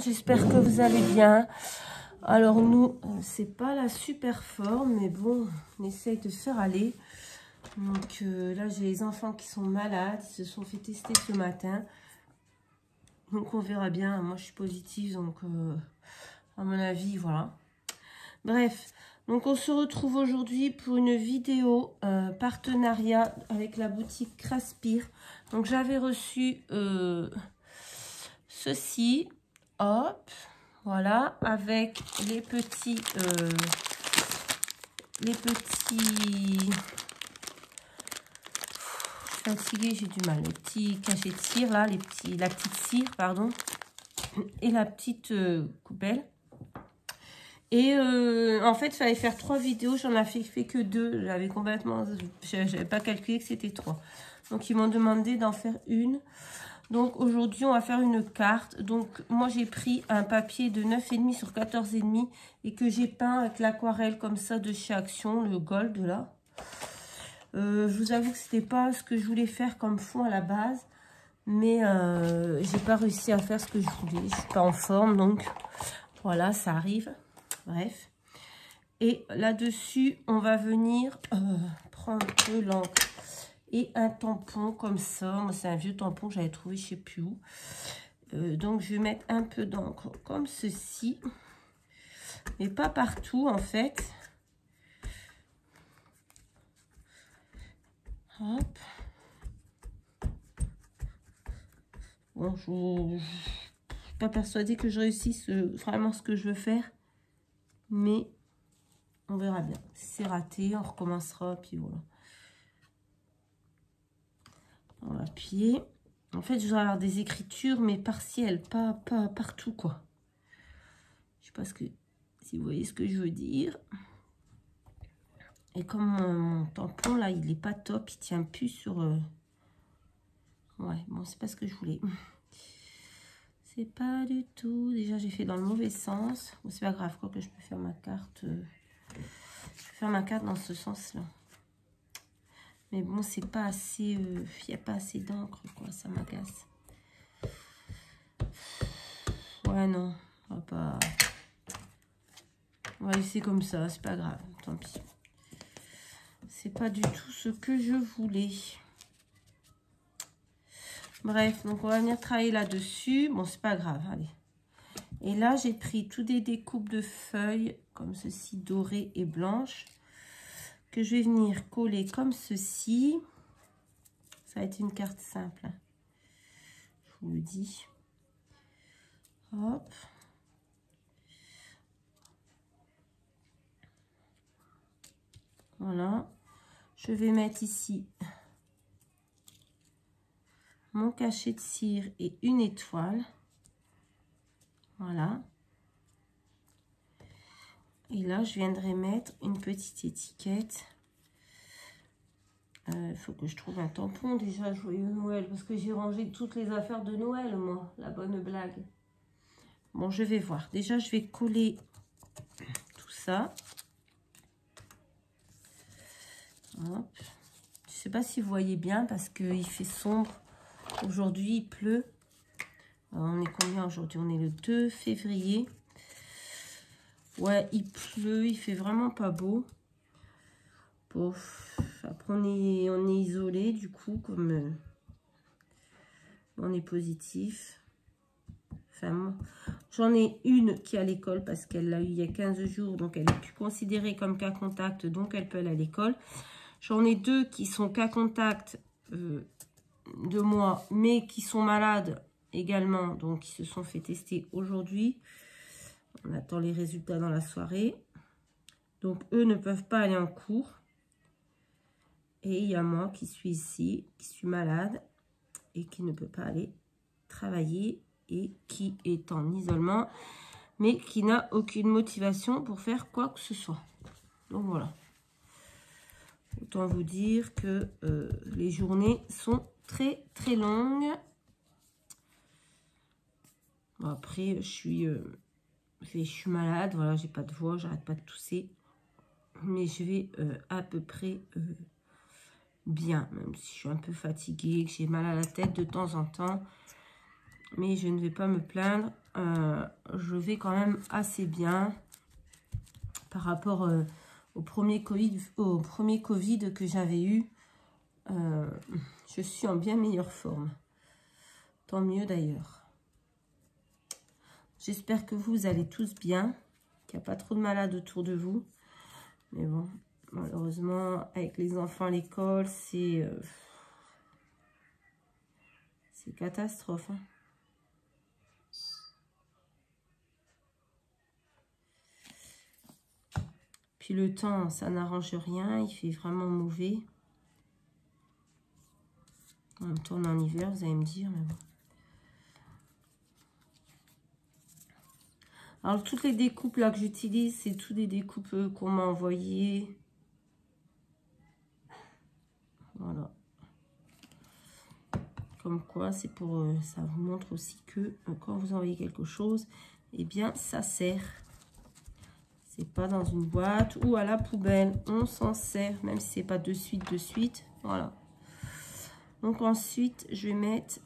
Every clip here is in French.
j'espère que vous allez bien. Alors nous, c'est pas la super forme, mais bon, on essaye de faire aller. Donc là, j'ai les enfants qui sont malades, ils se sont fait tester ce matin. Donc on verra bien, moi je suis positive, donc à mon avis, voilà. Bref, donc on se retrouve aujourd'hui pour une vidéo partenariat avec la boutique Craspire. Donc j'avais reçu ceci, hop, voilà, avec les petits, je suis fatiguée, j'ai du mal, les petits cachets de cire là, la petite cire, pardon, et la petite coupelle. Et en fait, il fallait faire 3 vidéos. J'en ai fait que 2. J'avais complètement... J'avais pas calculé que c'était 3. Donc, ils m'ont demandé d'en faire une. Donc, aujourd'hui, on va faire une carte. Donc, moi, j'ai pris un papier de 9,5 sur 14,5 et que j'ai peint avec l'aquarelle comme ça de chez Action, le gold, là. Je vous avoue que c'était pas ce que je voulais faire comme fond à la base. Mais j'ai pas réussi à faire ce que je voulais. Je suis pas en forme, donc voilà, ça arrive. Bref, et là-dessus, on va venir prendre de l'encre et un tampon comme ça. Moi, c'est un vieux tampon que j'avais trouvé je ne sais plus où. Donc, je vais mettre un peu d'encre comme ceci, mais pas partout en fait. Hop. Bon, je ne suis pas persuadée que je réussisse vraiment ce que je veux faire, mais on verra bien. Si c'est raté, on recommencera, puis voilà. On va appuyer. En fait, je voudrais avoir des écritures, mais partielles, pas partout, quoi. Je sais pas si vous voyez ce que je veux dire. Et comme mon tampon, là, il est pas top, il tient plus sur... Ouais, bon, c'est pas ce que je voulais. C'est pas du tout... Déjà, j'ai fait dans le mauvais sens. Bon, c'est pas grave, quoi, que je peux faire ma carte... Je peux faire ma carte dans ce sens-là. Mais bon, c'est pas assez... Il n'y a pas assez d'encre, quoi, ça m'agace. Ouais, non, on va pas... On va laisser comme ça, c'est pas grave, tant pis. C'est pas du tout ce que je voulais. Bref, donc on va venir travailler là-dessus. Bon, c'est pas grave, allez. Et là, j'ai pris tous des découpes de feuilles, comme ceci, dorées et blanches, que je vais venir coller comme ceci. Ça va être une carte simple, hein. Je vous le dis. Hop. Voilà. Je vais mettre ici mon cachet de cire et une étoile. Voilà. Et là, je viendrai mettre une petite étiquette. Il faut que je trouve un tampon déjà, joyeux Noël, parce que j'ai rangé toutes les affaires de Noël, moi. La bonne blague. Bon, je vais voir. Déjà, je vais coller tout ça. Hop. Je sais pas si vous voyez bien, parce qu'il fait sombre. Aujourd'hui, il pleut. Alors, on est combien aujourd'hui? On est le 2 février. Ouais, il pleut, il fait vraiment pas beau. Bon, après on est isolé du coup, comme on est positif. Enfin, j'en ai une qui est à l'école parce qu'elle l'a eu il y a 15 jours, donc elle est plus considérée comme cas contact, donc elle peut aller à l'école. J'en ai 2 qui sont cas contact de moi, mais qui sont malades également, donc qui se sont fait tester aujourd'hui. On attend les résultats dans la soirée. Donc, eux ne peuvent pas aller en cours. Et il y a moi qui suis ici, qui suis malade et qui ne peut pas aller travailler et qui est en isolement, mais qui n'a aucune motivation pour faire quoi que ce soit. Donc, voilà. Autant vous dire que les journées sont très, très longues. Bon, après, je suis malade, voilà, j'ai pas de voix, j'arrête pas de tousser. Mais je vais à peu près bien, même si je suis un peu fatiguée, que j'ai mal à la tête de temps en temps. Mais je ne vais pas me plaindre. je vais quand même assez bien par rapport au premier Covid que j'avais eu. Je suis en bien meilleure forme. Tant mieux d'ailleurs. J'espère que vous allez tous bien, qu'il n'y a pas trop de malades autour de vous. Mais bon, malheureusement, avec les enfants à l'école, c'est catastrophe. Hein. Puis le temps, ça n'arrange rien, il fait vraiment mauvais. En même temps, on est en hiver, vous allez me dire, mais bon. Alors, toutes les découpes là que j'utilise, c'est toutes des découpes qu'on m'a envoyées. Voilà. Comme quoi, c'est pour... ça vous montre aussi que quand vous envoyez quelque chose, eh bien, ça sert. C'est pas dans une boîte ou à la poubelle. On s'en sert, même si c'est pas de suite. Voilà. Donc, ensuite, je vais mettre...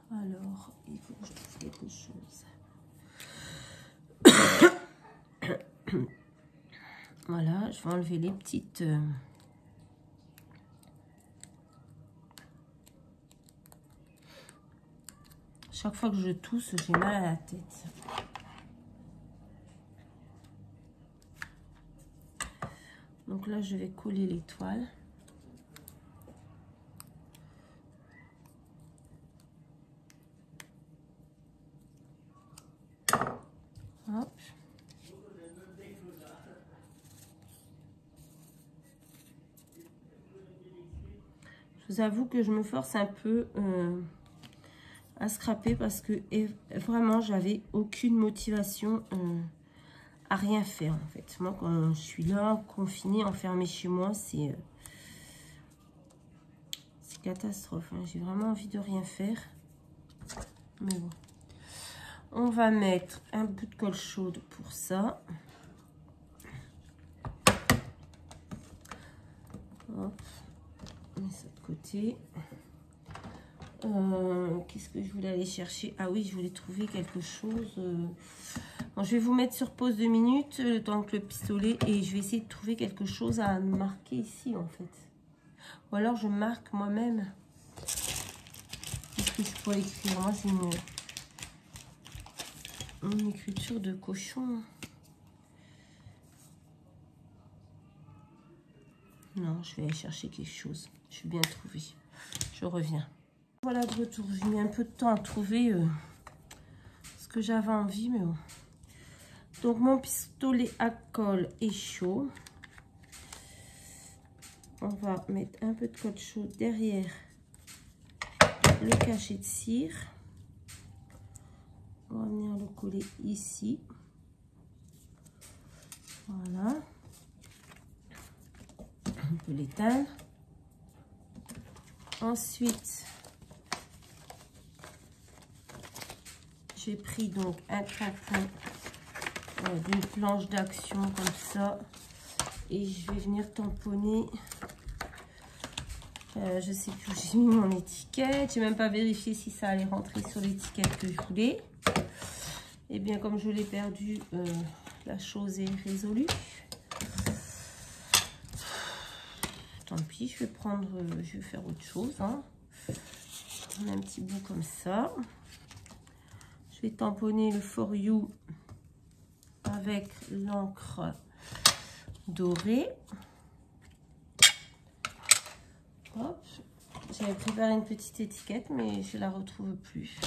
Alors, il faut que je trouve quelque chose. Voilà, je vais enlever les petites... Chaque fois que je tousse, j'ai mal à la tête. Donc là, je vais coller les toiles. Hop. Je vous avoue que je me force un peu à scraper parce que vraiment, j'avais aucune motivation à rien faire en fait. Moi, quand je suis là, confinée, enfermée chez moi, c'est catastrophe. Hein. J'ai vraiment envie de rien faire. Mais bon. On va mettre un bout de colle chaude pour ça. Hop. On met ça de côté. Qu'est-ce que je voulais aller chercher? Ah oui, je voulais trouver quelque chose. Bon, je vais vous mettre sur pause 2 minutes, le temps que le pistolet, et je vais essayer de trouver quelque chose à marquer ici, en fait. Ou alors, je marque moi-même. Qu'est-ce que je pourrais écrire? Moi, c'est une écriture de cochon. Non, je vais aller chercher quelque chose. Je vais bien trouver. Je reviens. Voilà, de retour. J'ai mis un peu de temps à trouver ce que j'avais envie, mais bon. Donc, mon pistolet à colle est chaud. On va mettre un peu de colle chaude derrière le cachet de cire. On va venir le coller ici. Voilà. On peut l'éteindre. Ensuite, j'ai pris donc un tampon d'une planche d'action comme ça. Et je vais venir tamponner. Je sais plus où j'ai mis mon étiquette. J'ai même pas vérifié si ça allait rentrer sur l'étiquette que je voulais. Et bien, comme je l'ai perdu, la chose est résolue. Tant pis, je vais faire autre chose. Hein. On a un petit bout comme ça. Je vais tamponner le For You avec l'encre dorée. Hop. J'avais préparé une petite étiquette, mais je la retrouve plus.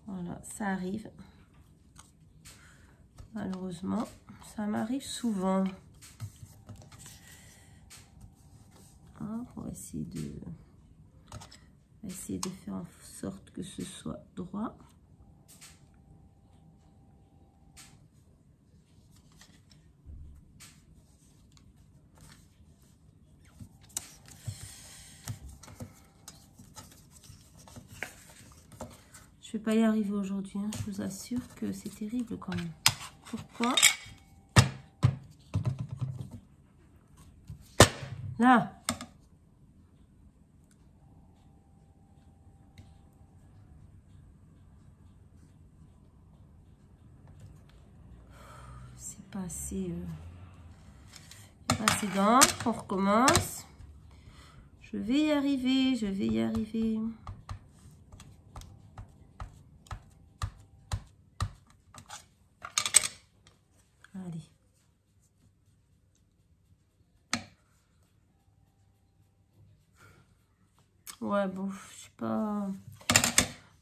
Voilà, ça arrive. Malheureusement, ça m'arrive souvent. Hein, on va essayer de faire en sorte que ce soit droit. Je vais pas y arriver aujourd'hui, hein. Je vous assure que c'est terrible quand même. Pourquoi? Là. assez d'encre. On recommence. Je vais y arriver, je vais y arriver. Allez. Ouais, bon, je sais pas.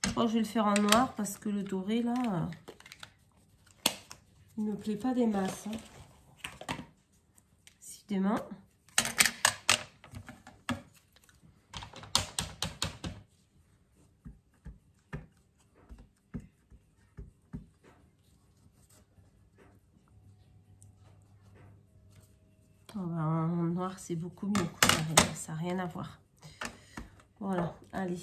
Je crois que je vais le faire en noir parce que le doré, là, il me plaît pas des masses. Hein. Décidément. Oh, bah, en noir, c'est beaucoup mieux. Ça n'a rien à voir. Voilà, allez.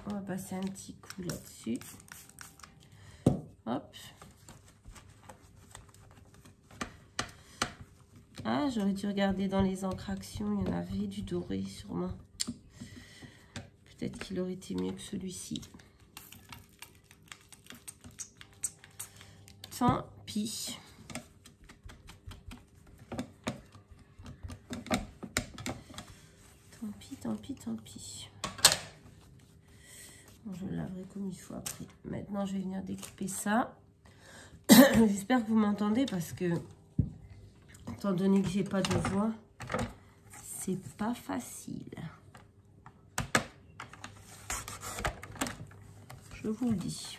On va passer un petit coup là-dessus. Hop. Ah, j'aurais dû regarder dans les encres Action. Il y en avait du doré, sûrement. Peut-être qu'il aurait été mieux que celui-ci. Tant pis. Tant pis, tant pis, tant pis. Bon, je le laverai comme il faut après. Maintenant, je vais venir découper ça. J'espère que vous m'entendez parce que, étant donné que j'ai pas de voix, c'est pas facile. Je vous le dis.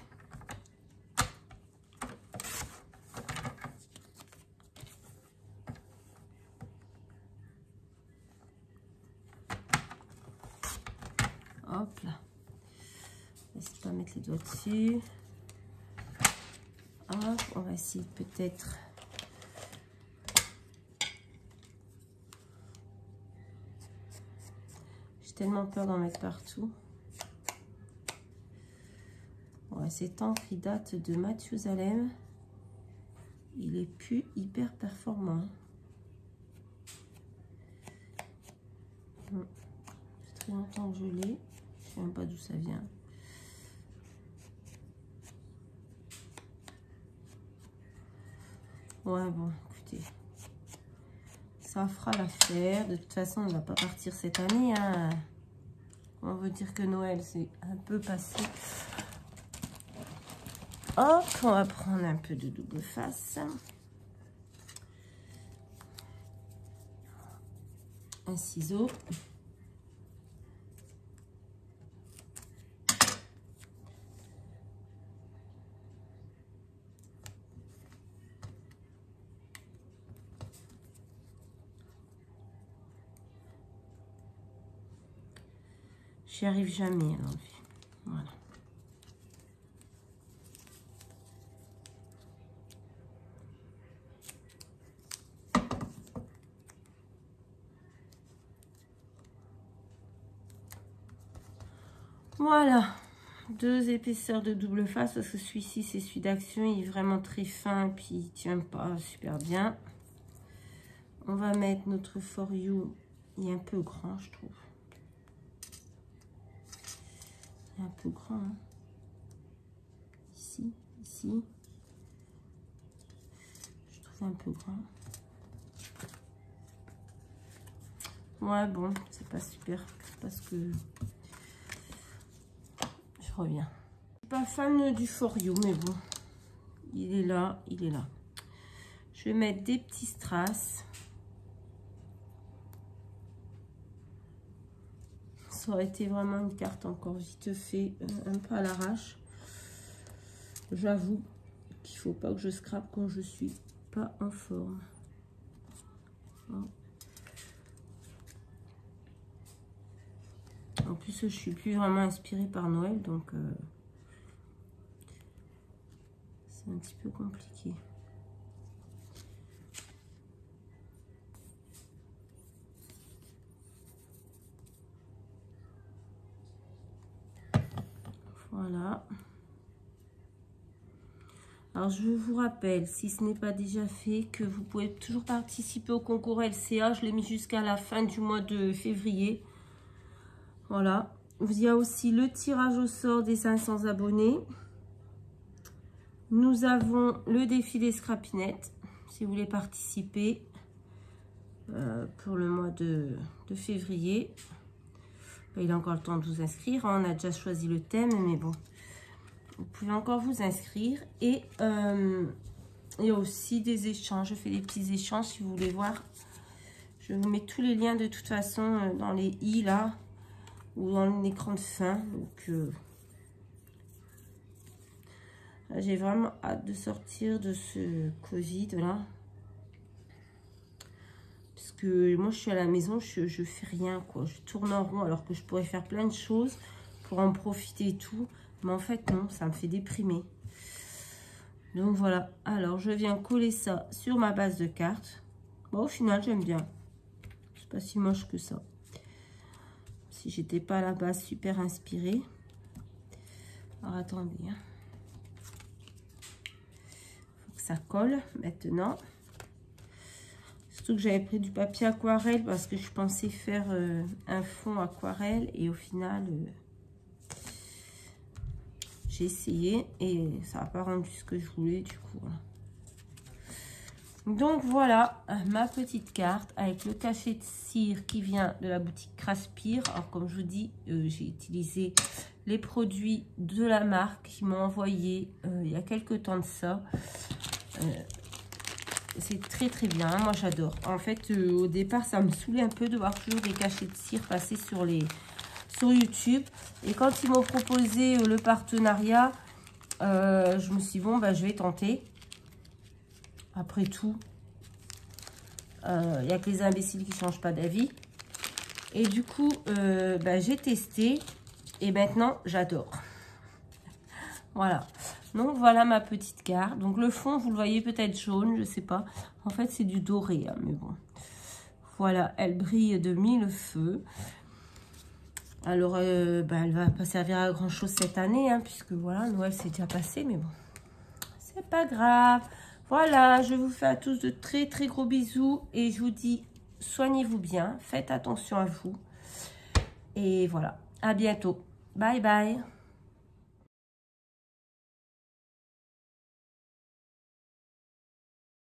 Hop là. N'hésitez pas à mettre les doigts dessus. Hop, on va essayer peut-être. J'ai tellement peur d'en mettre partout. Ouais, cet encre, il date de Mathusalem. Il est plus hyper performant. C'est très longtemps que je l'ai. Je sais même pas d'où ça vient. Ouais, bon, écoutez. Ça fera l'affaire. De toute façon, on ne va pas partir cette année. Hein. On veut dire que Noël, c'est un peu passé. Hop, on va prendre un peu de double face. Un ciseau. J'y arrive jamais à l'enlever. Voilà. Voilà. 2 épaisseurs de double face parce que celui-ci, c'est celui d'Action. Il est vraiment très fin puis il tient pas super bien. On va mettre notre For You. Il est un peu grand, je trouve. Il est un peu grand. Hein. Ici, ici. Je trouve un peu grand. Ouais, bon, c'est pas super parce que je reviens. Je suis pas fan du For You, mais bon, il est là, il est là. Je vais mettre des petits strass. Ça aurait été vraiment une carte encore vite fait, un peu à l'arrache. J'avoue qu'il faut pas que je scrape quand je suis pas en forme. Oh. En plus, je suis plus vraiment inspirée par Noël, donc c'est un petit peu compliqué. Voilà. Alors, je vous rappelle, si ce n'est pas déjà fait, que vous pouvez toujours participer au concours LCA. Je l'ai mis jusqu'à la fin du mois de février. Voilà. il y a aussi le tirage au sort des 500 abonnés. Nous avons le défi des scrapinettes, si vous voulez participer pour le mois de février. Il a encore le temps de vous inscrire. On a déjà choisi le thème, mais bon, vous pouvez encore vous inscrire. Et il y a aussi des échanges. Je fais des petits échanges si vous voulez voir. Je vous mets tous les liens de toute façon dans les i là, ou dans l'écran de fin. Donc, j'ai vraiment hâte de sortir de ce Covid là. Parce que moi je suis à la maison, je fais rien quoi. Je tourne en rond alors que je pourrais faire plein de choses pour en profiter et tout. Mais en fait non, ça me fait déprimer. Donc voilà. Alors je viens coller ça sur ma base de cartes. Bon, au final j'aime bien. C'est pas si moche que ça. Si j'étais pas à la base super inspirée. Alors attendez. Hein. Ça colle maintenant. Surtout que j'avais pris du papier aquarelle parce que je pensais faire un fond aquarelle et au final j'ai essayé et ça n'a pas rendu ce que je voulais du coup. Voilà. Donc voilà ma petite carte avec le cachet de cire qui vient de la boutique Craspire. Alors comme je vous dis, j'ai utilisé les produits de la marque qui m'ont envoyé il y a quelques temps de ça. C'est très très bien, moi j'adore. En fait, au départ, ça me saoulait un peu de voir toujours des cachets de cire passer sur YouTube. Et quand ils m'ont proposé le partenariat, je me suis dit, bon, bah, je vais tenter. Après tout, il n'y a que les imbéciles qui ne changent pas d'avis. Et du coup, bah, j'ai testé et maintenant, j'adore. Voilà. Donc, voilà ma petite carte. Donc, le fond, vous le voyez peut-être jaune, je sais pas. En fait, c'est du doré, hein, mais bon. Voilà, elle brille de mille feux. Alors, bah, elle va pas servir à grand-chose cette année, hein, puisque, voilà, Noël, c'est déjà passé, mais bon. C'est pas grave. Voilà, je vous fais à tous de très, très gros bisous. Et je vous dis, soignez-vous bien. Faites attention à vous. Et voilà, à bientôt. Bye, bye.